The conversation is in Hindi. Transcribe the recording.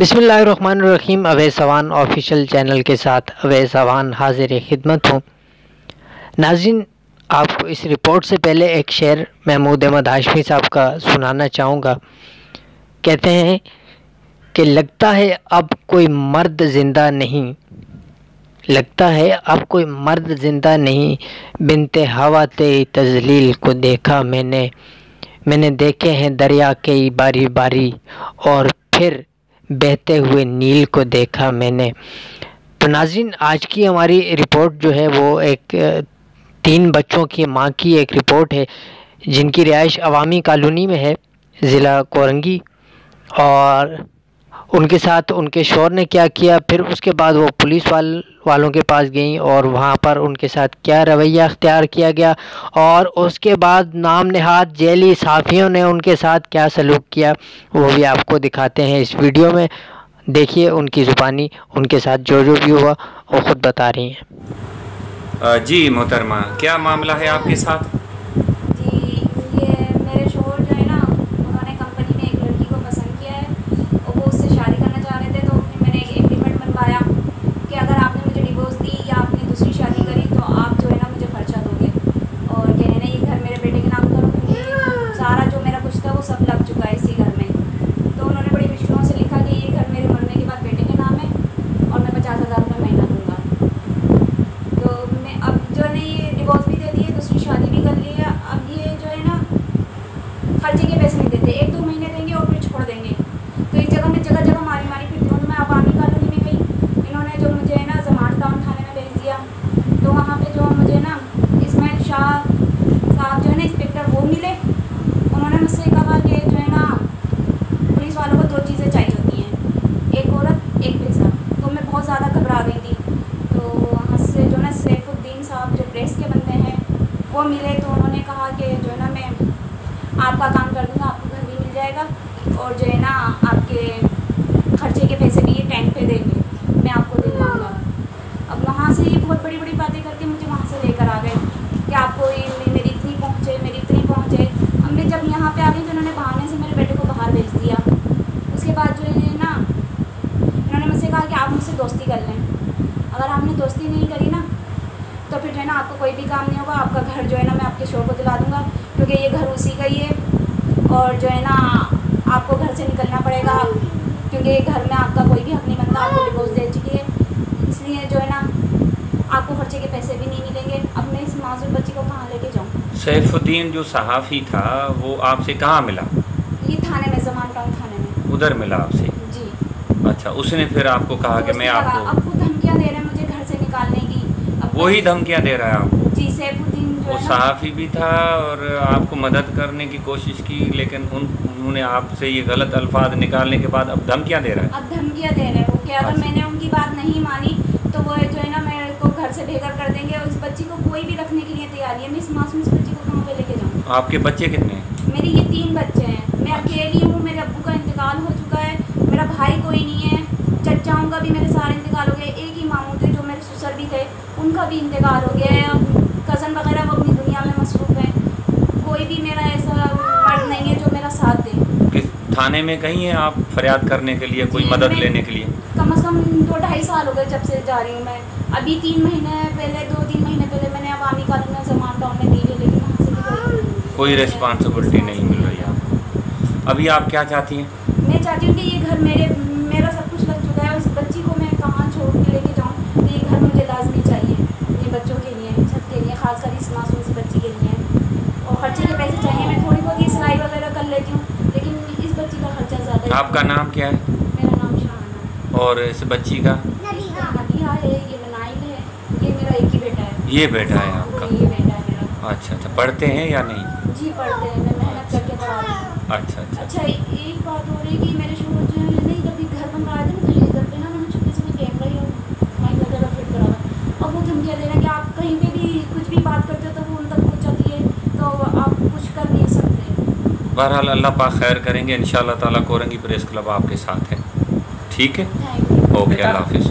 बिस्मिल्लाहिर्रहमानिर्रहीम। अवैस अवान ऑफिशियल चैनल के साथ अवैस अवान हाजिर खिदमत हूँ। नाज़रीन, आपको इस रिपोर्ट से पहले एक शेर महमूद अहमद हाशमी साहब का सुनाना चाहूँगा। कहते हैं कि लगता है अब कोई मर्द ज़िंदा नहीं, लगता है अब कोई मर्द ज़िंदा नहीं, बिनते हवा ते तज़लील को देखा मैंने देखे हैं दरिया कई बारी बारी और फिर बहते हुए नील को देखा मैंने। तो नाज़रीन, आज की हमारी रिपोर्ट जो है वो एक 3 बच्चों की माँ की एक रिपोर्ट है जिनकी रिहाइश अवामी कॉलोनी में है, ज़िला कोरंगी। और उनके साथ उनके शौहर ने क्या किया, फिर उसके बाद वो पुलिस वालों के पास गई और वहाँ पर उनके साथ क्या रवैया अख्तियार किया गया और उसके बाद नाम नहाद जेली साफ़ियों ने उनके साथ क्या सलूक किया, वो भी आपको दिखाते हैं इस वीडियो में। देखिए उनकी ज़ुबानी उनके साथ जो भी हुआ वो ख़ुद बता रही हैं। जी मोहतरमा, क्या मामला है आपके साथ? खर्चे के पैसे नहीं देते, 1-2 महीने देंगे और फिर छोड़ देंगे। तो एक जगह मैं जगह मारी फिरती हूँ। मैं अवामी कॉलोनी में गई, इन्होंने जो मुझे है ना जमात टाउन थाने में भेज दिया। तो वहाँ पे जो मुझे ना इस्माइल शाह साहब जो है ना इंस्पेक्टर वो मिले। उन्होंने मुझसे कहा कि जो है ना पुलिस वालों को 2 चीज़ें चाहिए होती हैं, एक औरत एक पैसा। तो मैं बहुत ज़्यादा घबरा गई थी। तो वहाँ से जो ना सैफुद्दीन साहब जो प्रेस के बंदे हैं वो मिले। तो उन्होंने कहा कि जो है ना मैं आपका काम कर दूँगा, आपको घर भी मिल जाएगा और जो है ना आपके खर्चे के पैसे भी ये टैंक पे देंगे, मैं आपको दिलवाऊँगा। अब वहाँ से ये बहुत बड़ी बड़ी बातें करके मुझे वहाँ से लेकर आ गए कि आपको मेरी इतनी पहुँच है। अब मैं जब यहाँ पे आ गई तो उन्होंने बहाने से मेरे बेटे को बाहर भेज दिया। उसके बाद जो है ना उन्होंने मुझसे कहा कि आप मुझसे दोस्ती कर लें। अगर आपने दोस्ती नहीं करी ना तो फिर जो है ना आपको कोई भी काम नहीं होगा, आपका घर जो है ना मैं आपके शोर को दिला दूँगा, क्योंकि ये घर उसी का ही है। और जो है ना आपको घर से निकलना पड़ेगा, क्योंकि घर में आपका कोई भी हक नहीं बनता, आपको डिवोर्स दे चुकी है। इसलिए जो है ना आपको खर्चे के पैसे भी नहीं मिलेंगे। अब मैं इस मासूम बच्ची को कहाँ लेके जाऊँ? सैफुद्दीन जो सहाफ़ी था वो आपसे कहाँ मिला? ये थाने में, जमान टाउन थाने में। उधर मिला आपसे? जी। अच्छा, उसने फिर आपको कहा कि मैं आपको, अब वो धमकियाँ दे रहे हैं मुझे घर से निकालने की। वही धमकियाँ दे रहा है आपको? जी, सैफुद्दीन वो सहाफ़ी भी था और आपको मदद करने की कोशिश की, लेकिन उन्होंने आपसे ये गलत अल्फाज निकालने के बाद अब धमकियाँ दे रहा है? अब धमकियाँ दे रहे हैं वो कि अगर मैंने उनकी बात नहीं मानी तो वो जो है ना मेरे को घर से बेघर कर देंगे और इस बच्ची को कोई भी रखने के लिए तैयार है। मैं इस मासूम से बच्ची को कहाँ पे लेके जाऊँ? आपके बच्चे कितने हैं? मेरे ये 3 बच्चे हैं। मैं अकेली हूँ, मेरे अब्बू का इंतकाल हो चुका है, मेरा भाई कोई नहीं है, चचाओं का भी मेरे सारे इंतकाल हो गए। एक ही मामू थे जो मेरे ससुर भी थे, उनका भी इंतकाल हो गया है। अब कज़न वगैरह वो अपनी दुनिया में मसरूफ़ है। कोई भी मेरा ऐसा मर्द नहीं है जो मेरा साथ दे। किस थाने में कहीं है आप फरियाद करने के लिए, कोई मदद लेने के लिए? कम से कम 2-2.5 साल हो गए जब से जा रही हूँ मैं। अभी 3 महीने पहले, 2-3 महीने पहले मैंने अवामी कॉलोनी में जमान टाउन में दी है, लेकिन वहाँ से भी कोई रिस्पॉन्सिबिलिटी नहीं मिल रही आपको। अभी आप क्या चाहती हैं? मैं चाहती हूँ कि ये घर मेरा सब कुछ लग चुका है। उस बच्ची को मैं कहाँ छोड़ के लेके जाऊँ? तो ये घर मुझे लाजमी चाहिए, ये बच्चों के लिए, सबके लिए, खासकर इस मासूम सी बच्ची के लिए। और खर्चे के पैसे चाहिए। मैं थोड़ी बहुत ये सिलाई वगैरह कर लेती हूँ, लेकिन इस बच्ची का खर्चा ज़्यादा है। आपका नाम क्या है? मेरा नाम शाहाना। और इस बच्ची का? नदिया है, ये मनाइल है, ये मेरा एक ही बेटा है। ये बेटा है आपका? ये बेटा है मेरा। अच्छा, पढ़ते हैं या नहीं? जी पढ़ते हैं, मैं मेहनत करके पढ़ाती हूँ। अच्छा। एक बात हो रही कि मेरे शोहर जो है नहीं, जब भी घर बनवा रहे थे ना तो ये घर पे ना मैंने छोटे से कैमरा या माइक वगैरह फिट करा हुआ। अब वो धमकियाँ दे रहे हैं कि आप कहीं पे भी कुछ भी बात करते हो तो वो उन तक पहुँच जाती है, तो आप कुछ कर नहीं सकते। बहरहाल अल्लाह पाक खैर करेंगे, इंशाल्लाह ताला कोरंगी प्रेस क्लब आपके साथ है। ठीक है, ओके, अल्लाह हाफिज़।